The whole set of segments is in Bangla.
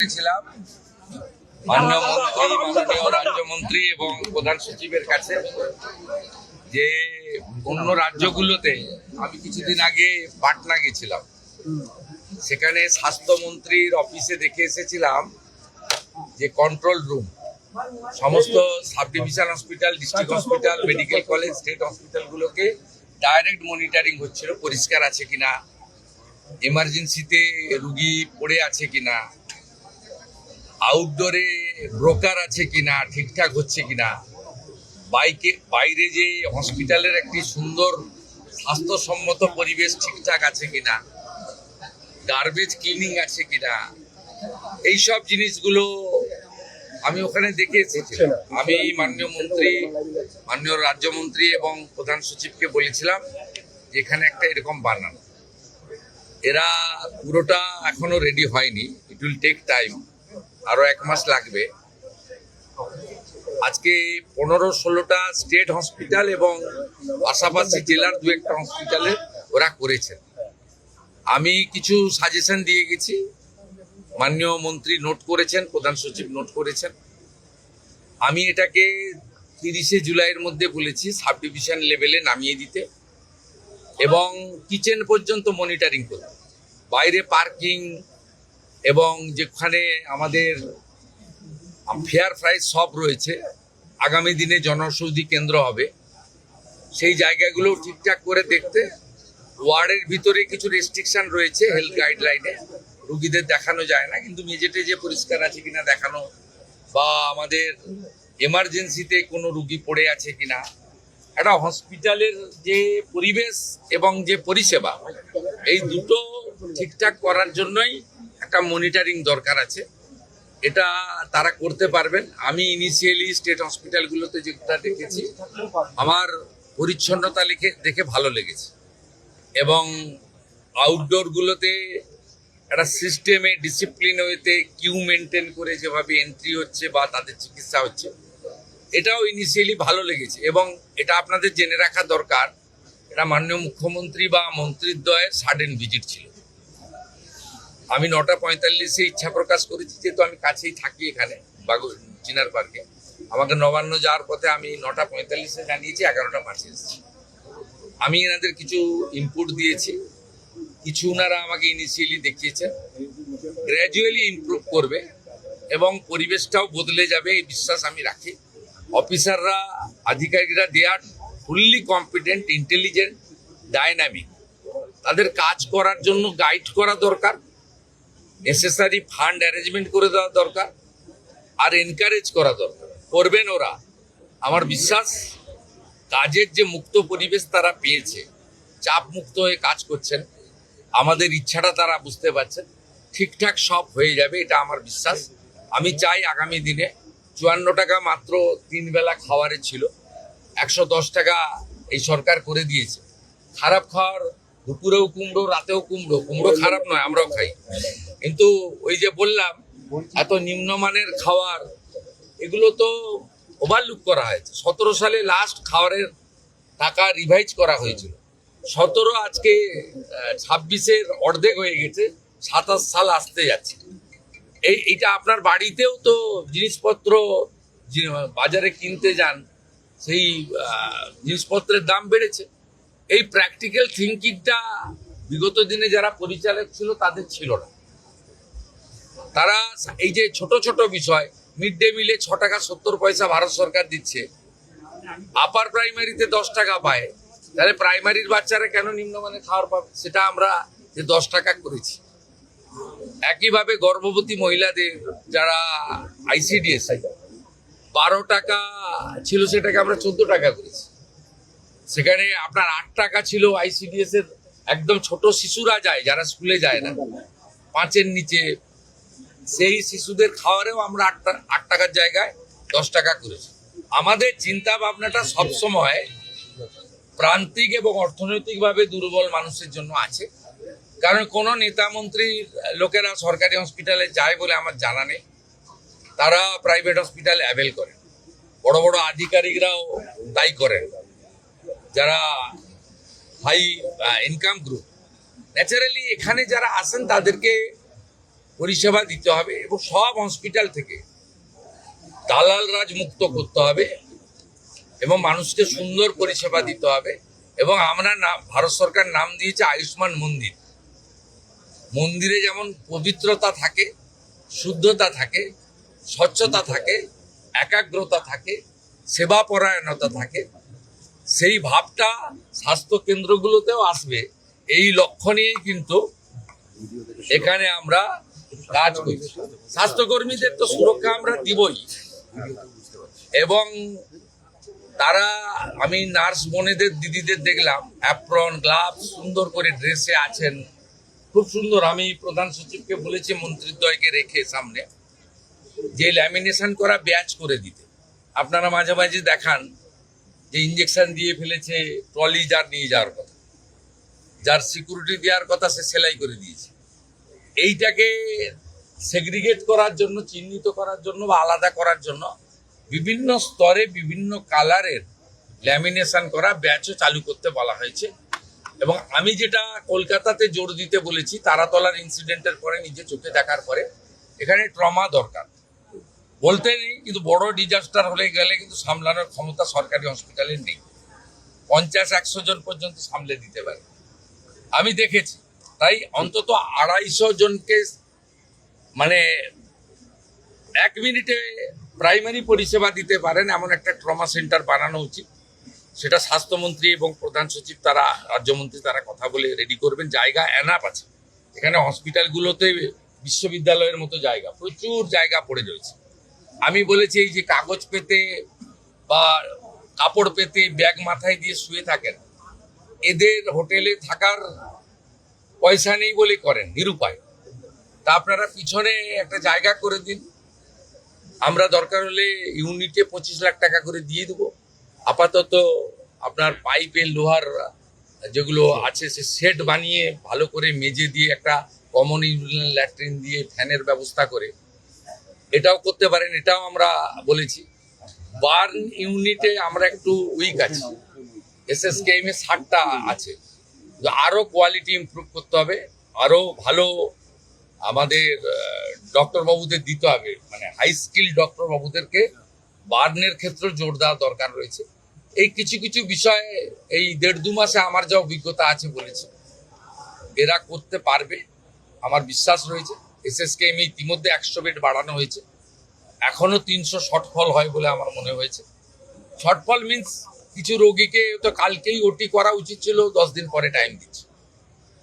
ছিলাম মাননীয় রাজ্যমন্ত্রী এবং প্রধান সচিবের কাছে যে অন্য রাজ্যগুলোতে আমি কিছুদিন আগে পাটনা গেছিলাম, সেখানে স্বাস্থ্যমন্ত্রীর অফিসে দেখে এসেছিলাম যে কন্ট্রোল রুম সমস্ত subdivision hospital, district hospital, medical college, state হসপিটালগুলোকে ডাইরেক্ট মনিটরিং হচ্ছিল, পরিষ্কার আছে কিনা, এমার্জেন্সিতে রুগী পড়ে আছে কিনা, আউটডোরে ব্রোকার আছে কিনা, ঠিকঠাক হচ্ছে কিনা, বাইরে যে হসপিটালের একটি সুন্দর স্বাস্থ্যসম্মত পরিবেশ ঠিকঠাক আছে কিনা, গার্বেজ ক্লিনিং আছে কিনা, এইসব জিনিসগুলো আমি ওখানে দেখে এসেছি। আমি মাননীয় রাজ্যমন্ত্রী এবং প্রধান সচিবকে বলেছিলাম যে এখানে একটা এরকম বানান, এরা পুরোটা এখনো রেডি হয়নি, ইট উইল টেক টাইম, আরো 1 মাস লাগবে। আজকে 15-16টা স্টেট হসপিটাল এবং পাশাপাশি জেলার 2-1টা হসপিটালে ওরা করেছেন। আমি কিছু সাজেশন দিয়ে গেছি, মাননীয় মন্ত্রী নোট করেছেন, প্রধান সচিব নোট করেছেন। আমি এটাকে 30শে জুলাইয়ের মধ্যে বলেছি সাব ডিভিশন লেভেলে নামিয়ে দিতে এবং কিচেন পর্যন্ত মনিটরিং করতে, বাইরে পার্কিং এবং যেখানে আমাদের ফেয়ার প্রাইস সব রয়েছে, আগামী দিনে জনঔষধি কেন্দ্র হবে, সেই জায়গাগুলো ঠিকঠাক করে দেখতে। ওয়ার্ডের ভিতরে কিছু রেস্ট্রিকশন রয়েছে হেলথ গাইডলাইনে, রুগীদের দেখানো যায় না, কিন্তু মেঝেটে যে পরিষ্কার আছে কিনা দেখানো, বা আমাদের এমার্জেন্সিতে কোনো রুগী পড়ে আছে কিনা, একটা হসপিটালের যে পরিবেশ এবং যে পরিষেবা, এই দুটো ঠিকঠাক করার জন্যই একটা মনিটরিং দরকার আছে। এটা তারা করতে পারবেন। আমি ইনিশিয়ালি স্টেট হসপিটালগুলোতে যেটা দেখেছি, আমার পরিচ্ছন্নতা দেখে ভালো লেগেছে এবং আউটডোরগুলোতে একটা সিস্টেমে ডিসিপ্লিন ওয়েতে কিউ মেনটেন করে যেভাবে এন্ট্রি হচ্ছে বা তাদের চিকিৎসা হচ্ছে, এটাও ইনিশিয়ালি ভালো লেগেছে। এবং এটা আপনাদের জেনে রাখা দরকার, এটা মাননীয় মুখ্যমন্ত্রী বা মন্ত্রীদ্বয়ের সাডেন ভিজিট ছিল। আমি 9:45-এ ইচ্ছা প্রকাশ করেছি, যেহেতু আমি কাছেই থাকি এখানে চিনার পার্কে, আমাকে নবান্ন যাওয়ার পথে আমি 9:45-এ জানিয়েছি, 11:05 এসেছি। আমি এনাদের কিছু ইনপুট দিয়েছি, কিছু ওনারা আমাকে ইনিশিয়ালি দেখিয়েছেন, গ্র্যাজুয়ালি ইমপ্রুভ করবে এবং পরিবেশটাও বদলে যাবে এই বিশ্বাস আমি রাখি। অফিসাররা, আধিকারিকরা দে আর ফুললি কম্পিটেন্ট, ইন্টেলিজেন্ট, ডাইনামিক। তাদের কাজ করার জন্য গাইড করা দরকার, নেসেসারি ফান্ড অ্যারেঞ্জমেন্ট করে দেওয়া দরকার, আর এনকারেজ করা দরকার। করবেন ওরা, আমার বিশ্বাস। কাজের যে মুক্ত পরিবেশ তারা পেয়েছে, চাপ মুক্ত হয়ে কাজ করছেন, আমাদের ইচ্ছাটা তারা বুঝতে পারছেন, ঠিকঠাক সব হয়ে যাবে, এটা আমার বিশ্বাস। আমি চাই আগামী দিনে 54 টাকা মাত্র 3 বেলা খাওয়ারে ছিল, 110 টাকা এই সরকার করে দিয়েছে। খারাপ খাওয়ার, দুপুরেও কুমড়ো, রাতেও কুমড়ো, কুমড়ো খারাপ নয়, আমরাও খাই, কিন্তু ওই যে বললাম এত নিম্নমানের খাওয়ার, এগুলো তো ওভারলুক করা হয়েছে। 17 সালে লাস্ট খাওয়ারের টাকা রিভাইজ করা হয়েছিল, 17 আজকে 26-এর অর্ধেক হয়ে গেছে, 27 সাল আসতে যাচ্ছে। এইটা আপনার বাড়িতেও তো জিনিসপত্র বাজারে কিনতে যান, সেই জিনিসপত্রের দাম বেড়েছে। এই প্র্যাকটিক্যাল থিঙ্কিংটা বিগত দিনে যারা পরিচালক ছিল তাদের ছিল না। তারা এই যে ছোট ছোট বিষয়, মিড ডে মিলে 6 টাকা 70 পয়সা ভারত সরকার দিচ্ছে, আপার প্রাইমারিতে 10 টাকা পায়, তাহলে প্রাইমারির বাচ্চারা কেন নিম্নমানের খাবার পাবে? সেটা আমরা যে 10 টাকা করেছি। একইভাবে গর্ভবতী মহিলাদের যারা আইসিডিএস 12 টাকা ছিল, সেটাকে আমরা 14 টাকা করেছি। সেখানে আপনার 8 টাকা ছিল আইসিডিএস এর, একদম ছোট শিশুরা যায় যারা স্কুলে যায় না, 5-এর নিচে, সেই শিশুদের খাওয়ারেও আমরা 8 টাকার জায়গায় 10 টাকা করেছি। আমাদের চিন্তা ভাবনাটা সবসময় প্রান্তিক এবং অর্থনৈতিকভাবে দুর্বল মানুষের জন্য আছে। কারণ কোনো নেতা মন্ত্রীর লোকেরা সরকারি হসপিটালে যায় বলে আমার জানা নেই, তারা প্রাইভেট হসপিটাল অ্যাভেল করে, বড় বড় আধিকারিকরাও তাই করেন, যারা হাই ইনকাম গ্রুপ। ন্যাচারালি এখানে যারা আসেন তাদেরকে পরিষেবা দিতে হবে এবং সব হসপিটাল থেকে দালাল রাজ মুক্ত করতে হবে এবং মানুষকে সুন্দর পরিষেবা দিতে হবে। এবং আমরা ভারত সরকার নাম দিয়েছে আয়ুষ্মান মন্দির। মন্দিরে যেমন পবিত্রতা থাকে, শুদ্ধতা থাকে, স্বচ্ছতা থাকে, একাগ্রতা থাকে, সেবা পরায়ণতা থাকে, সেই ভাবটা স্বাস্থ্য কেন্দ্রগুলোতেও আসবে। এই লক্ষ্য নিয়েই কিন্তু এখানে আমরা কাজ করছি। স্বাস্থ্যকর্মীদের তো সুরক্ষা আমরা দিবই, এবং তারা, আমি নার্স বোনেদের দিদিদের দেখলাম অ্যাপ্রন গ্লাভস সুন্দর করে ড্রেসে আছেন, খুব সুন্দর। আমি প্রধান সচিবকে বলেছি মন্ত্রীদ্বয়কে রেখে সামনে যে ল্যামিনেশন করা ব্যাচ করে দিতে। আপনারা মাঝে মাঝে দেখান যে ইঞ্জেকশন দিয়ে ফেলেছে, ট্রলি যার নিয়ে যাওয়ার কথা, যার সিকিউরিটি দেওয়ার কথা সে সেলাই করে দিয়েছে। এইটাকে সেগ্রিগেট করার জন্য, চিহ্নিত করার জন্য বা আলাদা করার জন্য বিভিন্ন স্তরে বিভিন্ন কালারের ল্যামিনেশন করা ব্যাচও চালু করতে বলা হয়েছে। এবং আমি যেটা কলকাতাতে জোর দিতে বলেছি, তারাতলার ইনসিডেন্টের পরে নিজে চোখে দেখার পরে, এখানে ট্রমা দরকার বলতে নেই, কিন্তু বড় ডিজাস্টার হলে গেলে কিন্তু সামলানোর ক্ষমতা সরকারি হসপিটালের নেই। 50-100 জন পর্যন্ত সামলে দিতে পারে, আমি দেখেছি। তাই অন্তত 250 জনকে মানে 1 মিনিটে প্রাইমারি পরিষেবা দিতে পারেন এমন একটা ট্রমা সেন্টার বানানো উচিত। সেটা স্বাস্থ্যমন্ত্রী এবং প্রধান সচিব, তারা, রাজ্যমন্ত্রী, তারা কথা বলে রেডি করবেন। জায়গা এনাফ আছে এখানে। হসপিটালগুলোতে বিশ্ববিদ্যালয়ের মতো জায়গা, প্রচুর জায়গা পড়ে রয়েছে। আমি বলেছি এই যে কাগজ পেতে বা কাপড় পেতে ব্যাগ মাথায় দিয়ে শুয়ে থাকেন, এদের হোটেলে থাকার পয়সা নেই বলে করেন, নিরুপায়। তা আপনারা পিছনে একটা জায়গা করে দিন, আমরা দরকার হলে ইউনিটে 25 লাখ টাকা করে দিয়ে দেবো। আপাতত আপনার পাইপের লোহার যেগুলো আছে সে সেট বানিয়ে ভালো করে মেজে দিয়ে একটা কমন ইউরিনাল ল্যাট্রিন দিয়ে ফ্যানের ব্যবস্থা করে এটাও করতে পারেন, এটাও আমরা বলেছি। বার্ন ইউনিটে আমরা একটু উইক আছি, এসএসকেএম এ 60টা আছে, আরো কোয়ালিটি ইমপ্রুভ করতে হবে, আরো ভালো আমাদের ডক্টর বাবুদের দিতে হবে, মানে হাই স্কিল ডক্টর বাবুদেরকে বার্নের ক্ষেত্রে জোর দেওয়া দরকার রয়েছে। এই কিছু কিছু বিষয়ে এই 1.5-2 মাসে আমার যা অভিজ্ঞতা আছে বলেছি, এরা করতে পারবে, আমার বিশ্বাস রয়েছে। এসএসকেএম ইতিমধ্যে 100 বেড বাড়ানো হয়েছে, এখনো 300 শর্টফল হয় বলে আমার মনে হয়েছে। শর্টফল মিনস কিছু রোগীকে তো কালকেই ওটি করা উচিত ছিল, 10 দিন পরে টাইম দিচ্ছে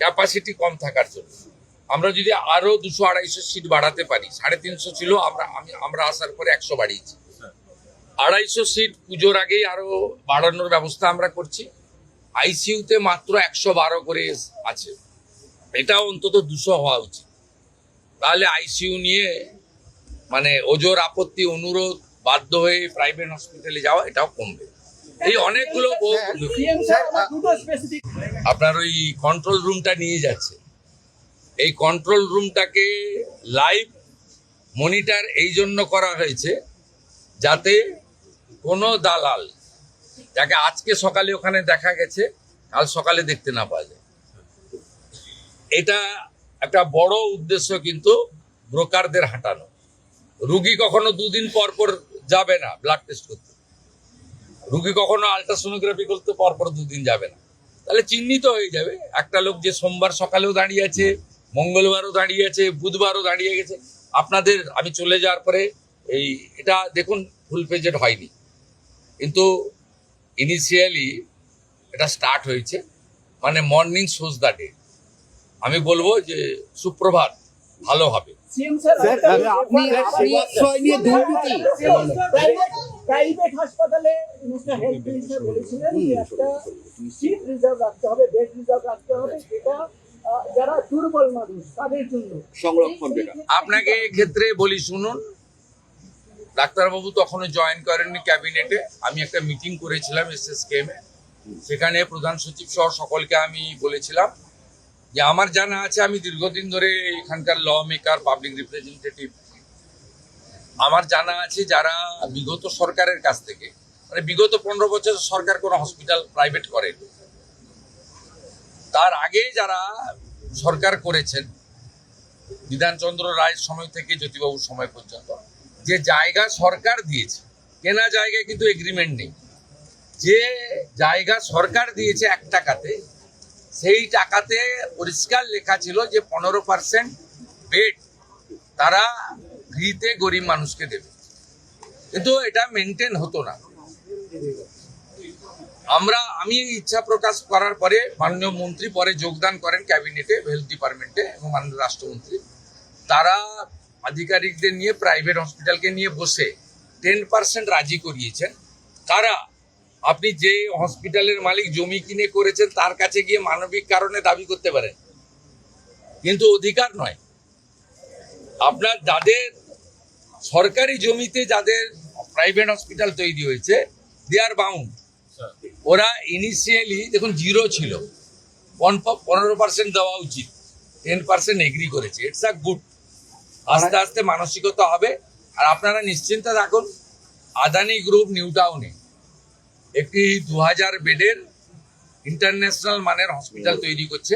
ক্যাপাসিটি কম থাকার জন্য। আমরা যদি আরো 200-250 সিট বাড়াতে পারি, 350 ছিল, আমরা আসার পরে 100 বাড়িয়েছি। 250 সিট পুজোর আগেই আরো বাড়ানোর ব্যবস্থা আমরা করছি। আইসিইউতে মাত্র 112 করে আছে, এটাও অন্তত 200 হওয়া উচিত। তাহলে আইসিইউ নিয়ে মানে ওজোর আপত্তি, অনুরোধ, বাধ্য হয়ে প্রাইভেট হসপিটালে যাওয়া, এটাও কমবে। এই অনেকগুলো আপনার ওই কন্ট্রোল রুমটা নিয়ে যাচ্ছে। এই কন্ট্রোল রুমটাকে লাইভ মনিটর এই জন্য করা হয়েছে যাতে কোনো দালাল, যাকে আজকে সকালে ওখানে দেখা গেছে, কাল সকালে দেখতে না পাওয়া যায়। এটা একটা বড় উদ্দেশ্য, কিন্তু ব্রোকারদের হাঁটানো। রুগী কখনো 2 দিন পর পর যাবে না ব্লাড টেস্ট করতে, রুগী কখনো আলট্রাসোনোগ্রাফি করতে পরপর 2 দিন যাবে না। তাহলে চিহ্নিত হয়ে যাবে একটা লোক যে সোমবার সকালেও দাঁড়িয়ে আছে, মঙ্গলবারও দাঁড়িয়ে আছে, বুধবারও দাঁড়িয়ে গেছে। আপনাদের আমি চলে যাওয়ার পরে এটা দেখুন ফুল পেজেড হয়নি, কিন্তু ইনিশিয়ালি এটা স্টার্ট হয়েছে, মানে মর্নিং শোজ দ্য ডে। আমি বলবো যে সুপ্রভাত ভালো হবে। প্রাইভেট হাসপাতালে হেলথ মিনিস্টার বলেছিলেন যে একটা সিট রিজার্ভ রাখতে হবে, বেড রিজার্ভ রাখতে হবে, যেটা যারা দুর্বল মানুষ তাদের জন্য সংরক্ষণ। আপনাকে ক্ষেত্রে বলি শুনুন, ডাক্তারবাবু তখনও জয়েন করেননি ক্যাবিনেটে। আমি একটা মিটিং করেছিলাম এসএসকেএম এ, সেখানে প্রধান সচিব সহ সকলকে আমি বলেছিলাম যে আমার জানা আছে, আমি দীর্ঘদিন ধরে এখানকার ল মেকার, পাবলিক রিপ্রেজেন্টেটিভ, আমার জানা আছে যারা বিগত সরকারের কাছ থেকে, মানে বিগত 15 বছর সরকার কোনো হসপিটাল প্রাইভেট করেনি, তার আগে যারা সরকার করেছেন বিধানচন্দ্র রায়ের সময় থেকে জ্যোতিবাবুর সময় পর্যন্ত যে জায়গা সরকার দিয়েছে, কেনা জায়গায় কিন্তু এগ্রিমেন্ট নেই, যে জায়গা সরকার দিয়েছে 1 টাকাতে, সেই টাকাতে পরিষ্কার লেখা ছিল যে 15% বেড তারা ফ্রিতে গরিব মানুষকে দেবে, কিন্তু এটা মেনটেন হতো না। আমি ইচ্ছা প্রকাশ করার পরে মাননীয় মন্ত্রী পরে যোগদান করেন ক্যাবিনেটে, হেলথ ডিপার্টমেন্টে, এবং মাননীয় রাষ্ট্রমন্ত্রী তারা আধিকারিকদের নিয়ে প্রাইভেট হসপিটালকে নিয়ে বসে 10% রাজি করিয়েছেন। তারা আপনি যে হসপিটালের মালিক জমি কিনে করেছেন তার কাছে গিয়ে মানবিক কারণে দাবি করতে পারেন, কিন্তু অধিকার নয়। আপনার যাদের সরকারি জমিতে যাদের প্রাইভেট হসপিটাল তৈরি হয়েছে, দে আর বাউন্ড। ওরা ইনিশিয়ালি দেখুন 0 ছিল, 15% দেওয়া উচিত, 10% এগ্রি করেছে। It's a good. আস্তে আস্তে মানসিকতা হবে। আর আপনারা নিশ্চিন্তে রাখুন, আদানি গ্রুপ নিউ টাউনে একটি 2000 বেডের ইন্টারন্যাশনাল মানের হসপিটাল তৈরি করছে।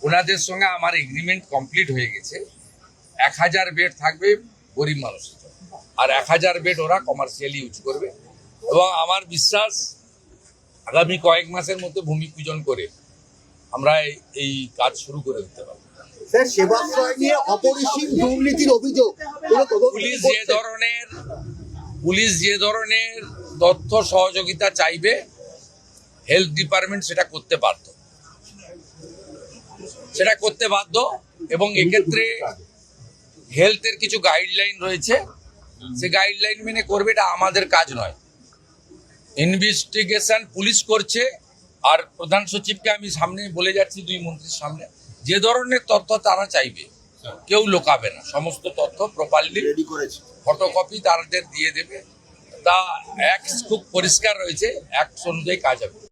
ওনাদের সঙ্গে আমার এগ্রিমেন্ট কমপ্লিট হয়ে গেছে। 1000 বেড থাকবে গরিব মানুষের জন্য, আর 1000 বেড ওরা কমার্শিয়ালি ইউজ করবে। এবং আমার বিশ্বাস আগামী কয়েক মাসের মধ্যে ভূমি পূজন করে আমরা এই কাজ শুরু করে দিতে পারবো। স্যার, সেবাশ্রয় নিয়ে অপরিসীম দুর্নীতির অভিযোগ, পুলিশ যে ধরনের তথ্য সহযোগিতা চাইবে, হেলথ ডিপার্টমেন্ট সেটা করতে বাধ্য। এবং এক্ষেত্রে হেলথের কিছু গাইডলাইন রয়েছে, সে গাইডলাইন মেনে করবে। এটা আমাদের কাজ নয়। ইনভেস্টিগেশন পুলিশ করছে। আর প্রধান সচিবকে আমি সামনে বলে যাচ্ছি, 2 মন্ত্রীর সামনে, যে ধরনের তথ্য তারা চাইবে কেউ লোকাবে না, সমস্ত তথ্য প্রপারলি ফটোকপি তাদের দিয়ে দেবে। তা খুব পরিষ্কার রয়েছে, অ্যাক্ট অনুযায়ী কাজ হবে।